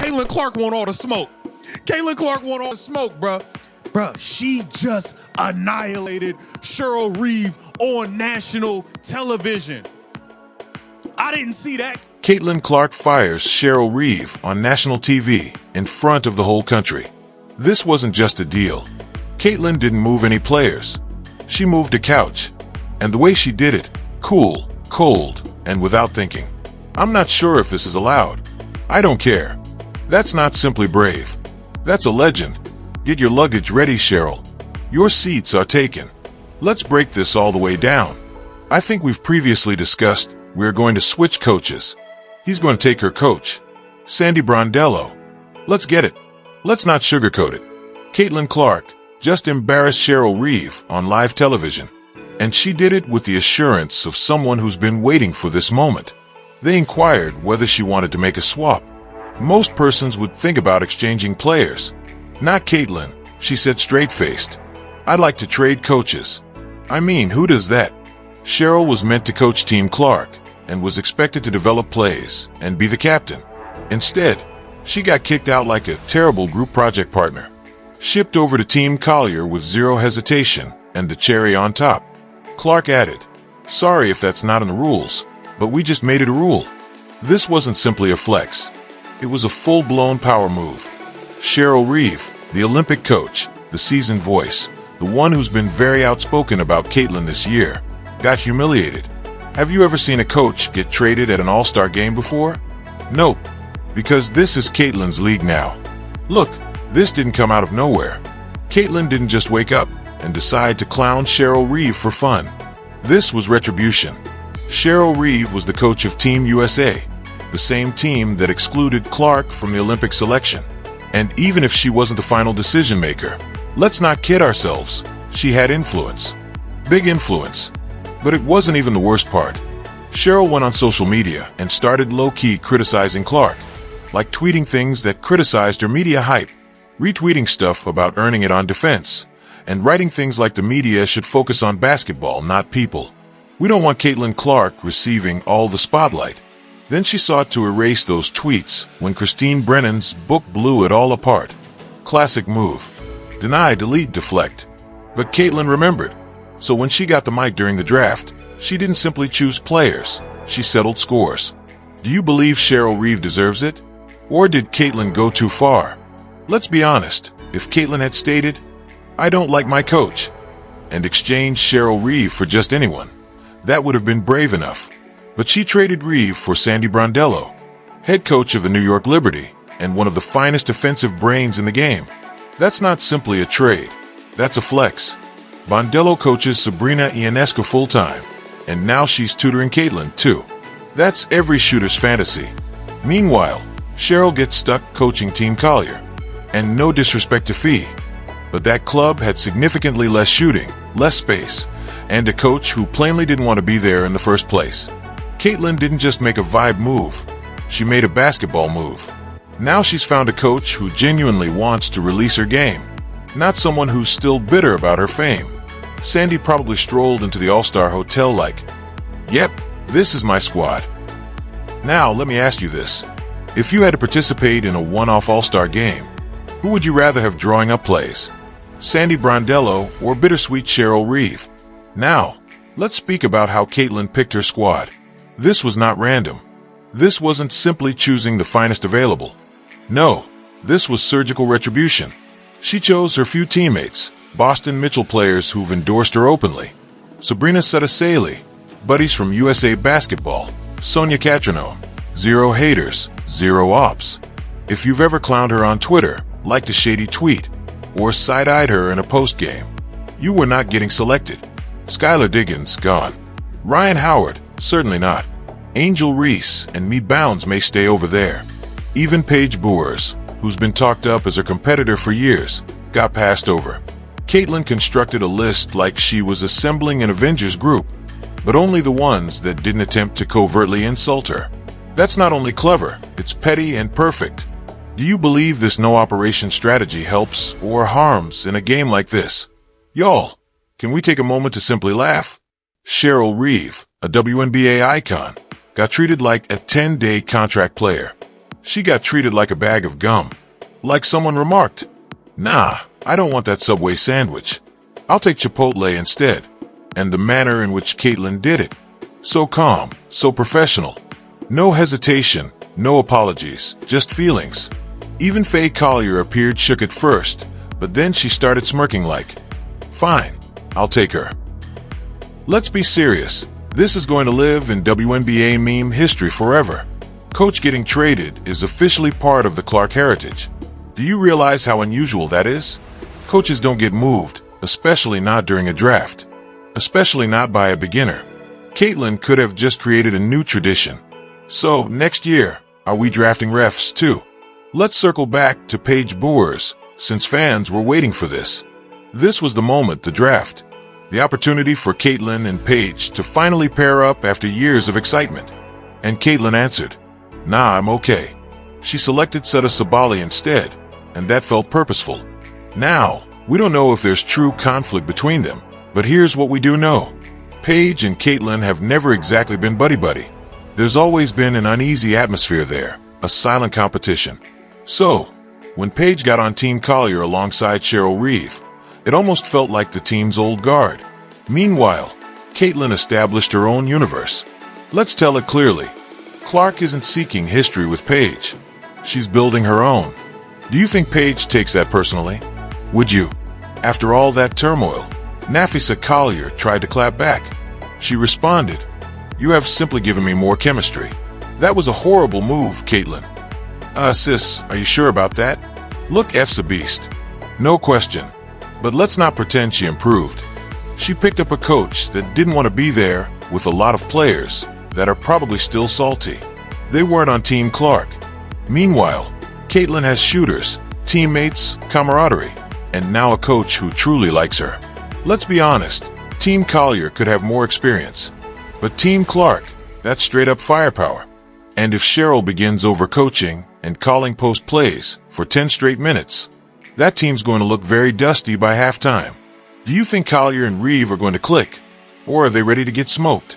Caitlin Clark want all the smoke. Caitlin Clark want all the smoke, bruh. Bruh, she just annihilated Cheryl Reeve on national television. I didn't see that. Caitlin Clark fires Cheryl Reeve on national TV in front of the whole country. This wasn't just a deal. Caitlin didn't move any players. She moved a couch. And the way she did it, cool, cold, and without thinking. I'm not sure if this is allowed. I don't care. That's not simply brave. That's a legend. Get your luggage ready, Cheryl. Your seats are taken. Let's break this all the way down. I think we've previously discussed we're going to switch coaches. He's going to take her coach, Sandy Brondello. Let's get it. Let's not sugarcoat it. Caitlin Clark just embarrassed Cheryl Reeve on live television. And she did it with the assurance of someone who's been waiting for this moment. They inquired whether she wanted to make a swap. Most persons would think about exchanging players. Not Caitlin. She said straight-faced, "I'd like to trade coaches." I mean, who does that? Cheryl was meant to coach Team Clark and was expected to develop plays and be the captain. Instead, she got kicked out like a terrible group project partner. Shipped over to Team Collier with zero hesitation and the cherry on top. Clark added, "Sorry if that's not in the rules, but we just made it a rule." This wasn't simply a flex. It was a full-blown power move. Cheryl Reeve, the Olympic coach, the seasoned voice, the one who's been very outspoken about Caitlin this year, got humiliated. Have you ever seen a coach get traded at an all-star game before? Nope, because this is Caitlin's league now. Look, this didn't come out of nowhere. Caitlin didn't just wake up and decide to clown Cheryl Reeve for fun. This was retribution. Cheryl Reeve was the coach of Team USA, the same team that excluded Clark from the Olympic selection. And even if she wasn't the final decision maker, let's not kid ourselves, she had influence. Big influence. But it wasn't even the worst part. Cheryl went on social media and started low-key criticizing Clark, like tweeting things that criticized her media hype, retweeting stuff about earning it on defense, and writing things like the media should focus on basketball, not people. We don't want Caitlin Clark receiving all the spotlight. Then she sought to erase those tweets when Christine Brennan's book blew it all apart. Classic move. Deny, delete, deflect. But Caitlin remembered. So when she got the mic during the draft, she didn't simply choose players. She settled scores. Do you believe Cheryl Reeve deserves it? Or did Caitlin go too far? Let's be honest. If Caitlin had stated, "I don't like my coach," and exchanged Cheryl Reeve for just anyone, that would have been brave enough. But she traded Reeve for Sandy Brondello, head coach of the New York Liberty, and one of the finest defensive brains in the game. That's not simply a trade. That's a flex. Brondello coaches Sabrina Ionescu full-time, and now she's tutoring Caitlin, too. That's every shooter's fantasy. Meanwhile, Cheryl gets stuck coaching Team Collier. And no disrespect to Fee, but that club had significantly less shooting, less space, and a coach who plainly didn't want to be there in the first place. Caitlin didn't just make a vibe move, she made a basketball move. Now she's found a coach who genuinely wants to release her game, not someone who's still bitter about her fame. Sandy probably strolled into the All-Star Hotel like, "Yep, this is my squad." Now let me ask you this. If you had to participate in a one-off All-Star game, who would you rather have drawing up plays? Sandy Brondello or bittersweet Cheryl Reeve? Now, let's speak about how Caitlin picked her squad. This was not random. This wasn't simply choosing the finest available. No, this was surgical retribution. She chose her few teammates, Boston Mitchell players who've endorsed her openly. Sabrina Satasali, buddies from USA Basketball, Sonia Catrino, zero haters, zero ops. If you've ever clowned her on Twitter, liked a shady tweet, or side-eyed her in a post-game, you were not getting selected. Skylar Diggins, gone. Ryan Howard, certainly not. Angel Reese and Me Bounds may stay over there. Even Paige Boers, who's been talked up as her competitor for years, got passed over. Caitlin constructed a list like she was assembling an Avengers group, but only the ones that didn't attempt to covertly insult her. That's not only clever, it's petty and perfect. Do you believe this no-operation strategy helps or harms in a game like this? Y'all, can we take a moment to simply laugh? Cheryl Reeve, a WNBA icon, got treated like a 10-day contract player. She got treated like a bag of gum. Like someone remarked, "Nah, I don't want that Subway sandwich. I'll take Chipotle instead." And the manner in which Caitlyn did it. So calm, so professional. No hesitation, no apologies, just feelings. Even Faye Collier appeared shook at first, but then she started smirking like, "Fine, I'll take her." Let's be serious. This is going to live in WNBA meme history forever. Coach getting traded is officially part of the Clark heritage. Do you realize how unusual that is? Coaches don't get moved, especially not during a draft. Especially not by a beginner. Caitlyn could have just created a new tradition. So, next year, are we drafting refs too? Let's circle back to Paige Boers, since fans were waiting for this. This was the moment, the draft. The opportunity for Caitlyn and Paige to finally pair up after years of excitement. And Caitlyn answered, "Nah, I'm okay." She selected Seta Sabali instead, and that felt purposeful. Now, we don't know if there's true conflict between them, but here's what we do know. Paige and Caitlyn have never exactly been buddy-buddy. There's always been an uneasy atmosphere there, a silent competition. So, when Paige got on Team Collier alongside Cheryl Reeve, it almost felt like the team's old guard. Meanwhile, Caitlyn established her own universe. Let's tell it clearly. Clark isn't seeking history with Paige. She's building her own. Do you think Paige takes that personally? Would you? After all that turmoil, Nafisa Collier tried to clap back. She responded, "You have simply given me more chemistry." That was a horrible move, Caitlyn. Sis, are you sure about that? Look, F's a beast. No question. But let's not pretend she improved. She picked up a coach that didn't want to be there with a lot of players that are probably still salty. They weren't on Team Clark. Meanwhile, Caitlyn has shooters, teammates, camaraderie, and now a coach who truly likes her. Let's be honest, Team Collier could have more experience. But Team Clark, that's straight up firepower. And if Cheryl begins overcoaching and calling post plays for 10 straight minutes, that team's going to look very dusty by halftime. Do you think Collier and Reeve are going to click? Or are they ready to get smoked?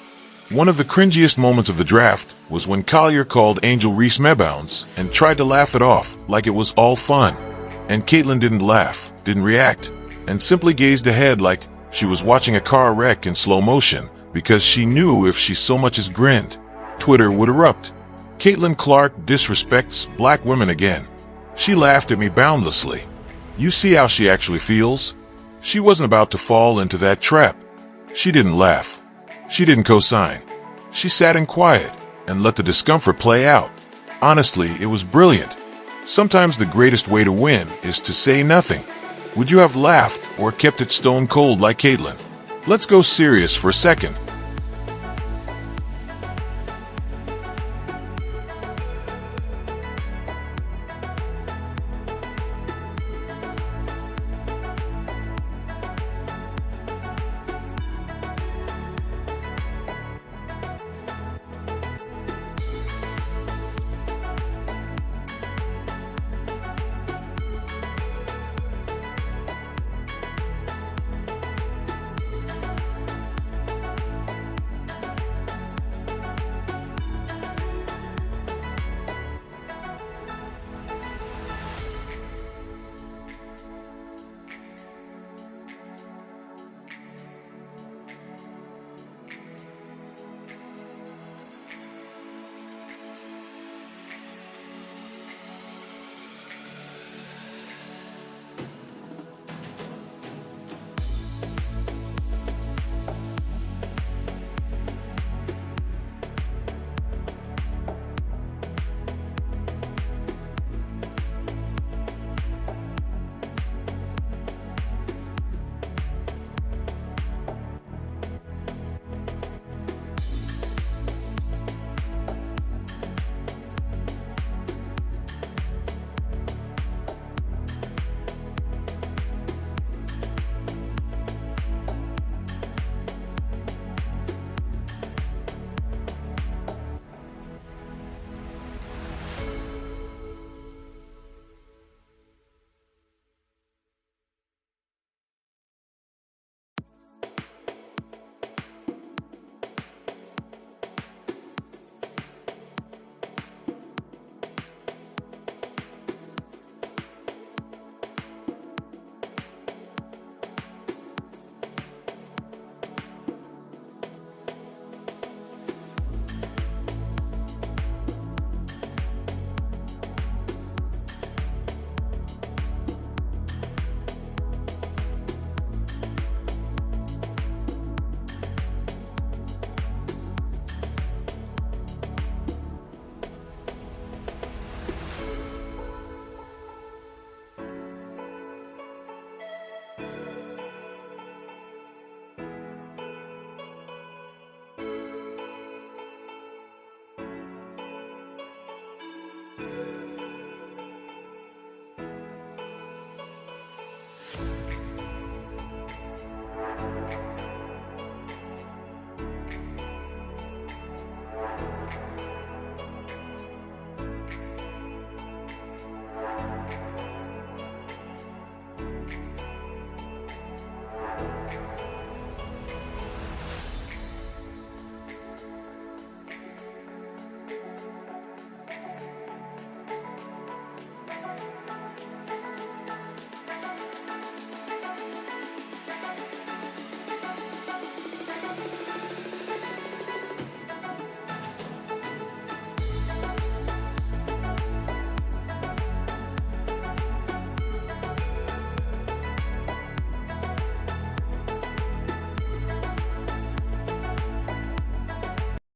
One of the cringiest moments of the draft was when Collier called Angel Reese Mebounds and tried to laugh it off like it was all fun. And Caitlyn didn't laugh, didn't react, and simply gazed ahead like she was watching a car wreck in slow motion because she knew if she so much as grinned, Twitter would erupt. Caitlyn Clark disrespects black women again. She laughed at me boundlessly. You see how she actually feels? She wasn't about to fall into that trap. She didn't laugh. She didn't co-sign. She sat in quiet and let the discomfort play out. Honestly, it was brilliant. Sometimes the greatest way to win is to say nothing. Would you have laughed or kept it stone cold like Caitlyn? Let's go serious for a second.